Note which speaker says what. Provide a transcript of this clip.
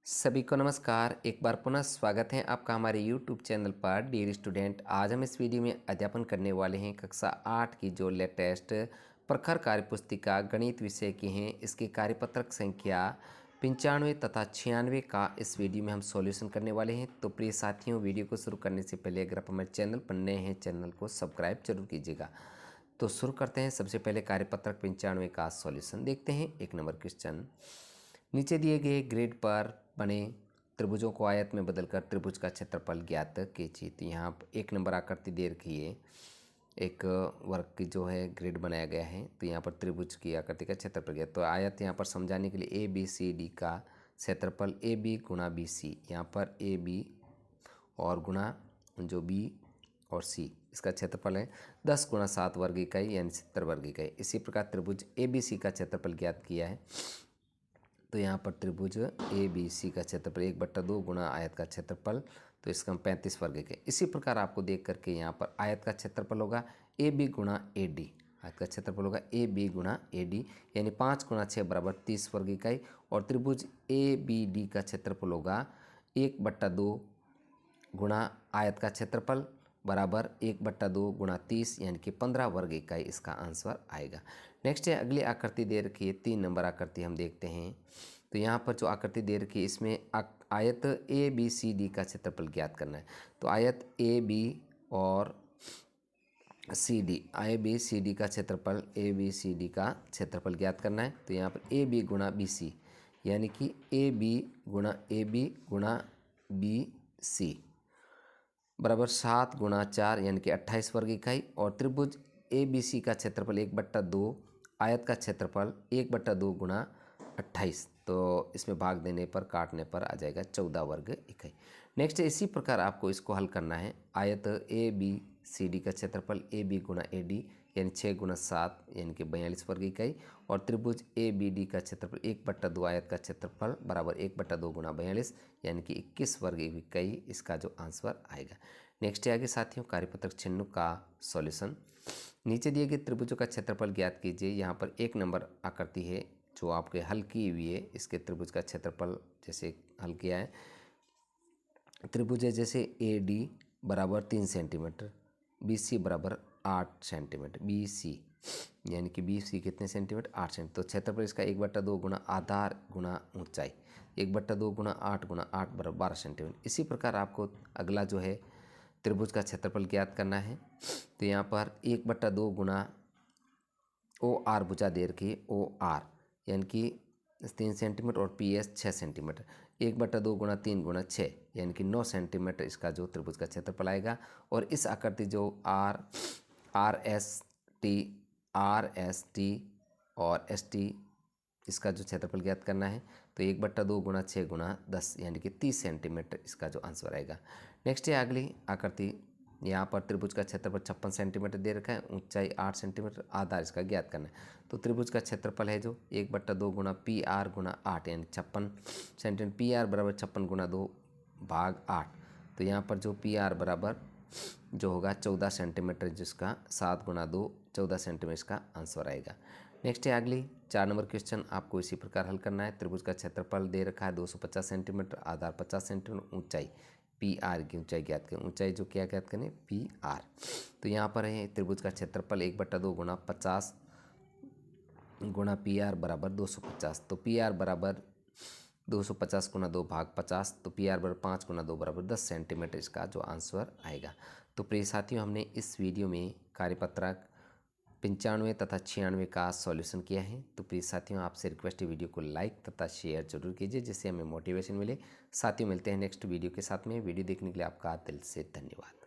Speaker 1: सभी को नमस्कार। एक बार पुनः स्वागत है आपका हमारे YouTube चैनल पर डियर स्टूडेंट। आज हम इस वीडियो में अध्यापन करने वाले हैं कक्षा 8 की जो लेटेस्ट प्रखर कार्यपुस्तिका गणित विषय की हैं, इसके कार्यपत्रक संख्या 95 तथा 96 का इस वीडियो में हम सॉल्यूशन करने वाले हैं। तो प्रिय साथियों, वीडियो को शुरू करने से पहले अगर आप हमारे चैनल पर नए हैं, चैनल को सब्सक्राइब जरूर कीजिएगा। तो शुरू करते हैं। सबसे पहले कार्यपत्रक 95 का सॉल्यूशन देखते हैं। 1 नंबर क्वेश्चन, नीचे दिए गए ग्रिड पर बने त्रिभुजों को आयत में बदलकर त्रिभुज का क्षेत्रफल ज्ञात कीजिए। तो यहाँ 1 नंबर आकृति दे रखी है, एक वर्ग की जो है ग्रिड बनाया गया है। तो यहाँ पर त्रिभुज की आकृति का क्षेत्रफल ज्ञात। तो आयत यहाँ पर समझाने के लिए ABCD का क्षेत्रफल AB गुणा BC, यहाँ पर AB और गुणा जो B और C, इसका क्षेत्रफल है 10 गुणा 7 वर्ग इकाई यानी 70 वर्ग इकाई। इसी प्रकार त्रिभुज ABC का क्षेत्रफल ज्ञात किया है। तो यहाँ पर त्रिभुज ABC का क्षेत्रफल 1/2 गुणा आयत का क्षेत्रफल, तो इसका हम 35 वर्ग के। इसी प्रकार आपको देख करके यहाँ पर आयत का क्षेत्रफल होगा AB गुणा AD, आयत का क्षेत्रफल होगा AB गुणा AD यानी 5 गुणा 6 बराबर 30 वर्ग इकाई। और त्रिभुज ABD का क्षेत्रफल होगा 1/2 गुणा आयत का क्षेत्रफल बराबर 1/2 गुणा 30 यानी कि 15 वर्ग इकाई इसका आंसर आएगा। नेक्स्ट है, अगली आकृति दे रखी है 3 नंबर आकृति हम देखते हैं। तो यहाँ पर जो आकृति दे रखी है इसमें आयत ABCD का क्षेत्रफल ज्ञात करना है। तो आयत AB और CD, ABCD का क्षेत्रफल ABCD का क्षेत्रफल ज्ञात करना है। तो यहाँ पर AB गुणा BC यानी कि AB गुणा BC बराबर 7 गुणा 4 यानी कि 28 वर्ग इकाई। और त्रिभुज ABC का क्षेत्रफल 1/2, आयत का क्षेत्रफल 1/2 गुणा 28, तो इसमें भाग देने पर काटने पर आ जाएगा 14 वर्ग इकाई। नेक्स्ट इसी प्रकार आपको इसको हल करना है। आयत ABCD का क्षेत्रफल AB गुणा AD यानी 6 गुणा 7 यानी कि 42 वर्ग इकाई। और त्रिभुज ABD का क्षेत्रफल 1/2 आयत का क्षेत्रफल बराबर 1/2 गुणा 42 यानी कि 21 वर्ग इकाई इसका जो आंसर आएगा। नेक्स्ट है आगे साथियों कार्यपत्रक 96 का सॉल्यूशन। नीचे दिए गए त्रिभुजों का क्षेत्रफल ज्ञात कीजिए। यहाँ पर 1 नंबर आकृति है जो आपके हल की हुई है, इसके त्रिभुज का क्षेत्रफल जैसे हल किया है। त्रिभुज है जैसे AD बराबर 3 सेंटीमीटर, BC बराबर 8 सेंटीमीटर, BC यानी कि BC कितने सेंटीमीटर 8 सेंटीमीटर। तो क्षेत्रफल इसका 1/2 गुणा आधार गुणा ऊंचाई, 1/2 गुणा 8 गुणा 8 बराबर 12 सेंटीमीटर। इसी प्रकार आपको अगला जो है त्रिभुज का क्षेत्रफल ज्ञात करना है। तो यहाँ पर 1/2 गुणा OR भुजा दे रखी है, OR यानी कि 3 सेंटीमीटर और PS 6 सेंटीमीटर, 1/2 गुणा 3 गुणा 6 यानी कि 9 सेंटीमीटर इसका जो त्रिभुज का क्षेत्रफल आएगा। और इस आकृति जो RST और ST इसका जो क्षेत्रफल ज्ञात करना है। तो 1/2 गुणा 6 गुणा 10 यानी कि 30 सेंटीमीटर इसका जो आंसर आएगा। नेक्स्ट है अगली आकृति, यहाँ पर त्रिभुज का क्षेत्रफल 56 सेंटीमीटर दे रखा है, ऊंचाई 8 सेंटीमीटर, आधार इसका ज्ञात करना है। तो त्रिभुज का क्षेत्रफल है जो 1/2 गुणा PR गुणा 8 यानी 56 सेंटीमीटर, PR बराबर 56 गुणा 2 भाग 8। तो यहाँ पर जो PR बराबर जो होगा 14 सेंटीमीटर, जिसका 7 गुणा 2 14 सेंटीमीटर इसका आंसर आएगा। नेक्स्ट है अगली 4 नंबर क्वेश्चन, आपको इसी प्रकार हल करना है। त्रिभुज का क्षेत्रफल दे रखा है 250 सेंटीमीटर, आधार 50 सेंटीमीटर, ऊंचाई PR की ऊंचाई ज्ञात करें। ऊंचाई जो क्या ज्ञात करें PR। तो यहाँ पर है त्रिभुज का क्षेत्रफल 1/2 गुणा 50 गुणा PR बराबर 250। तो PR बराबर 250 गुणा 2 भाग 50, तो PR बराबर 5 गुणा 2 बराबर 10 सेंटीमीटर इसका जो आंसर आएगा। तो प्रिय साथियों, हमने इस वीडियो में कार्यपत्रक 95 तथा 96 का सॉल्यूशन किया है। तो प्लीज़ साथियों, आपसे रिक्वेस्ट है वीडियो को लाइक तथा शेयर जरूर कीजिए जिससे हमें मोटिवेशन मिले। साथियों, मिलते हैं नेक्स्ट वीडियो के साथ में। वीडियो देखने के लिए आपका दिल से धन्यवाद।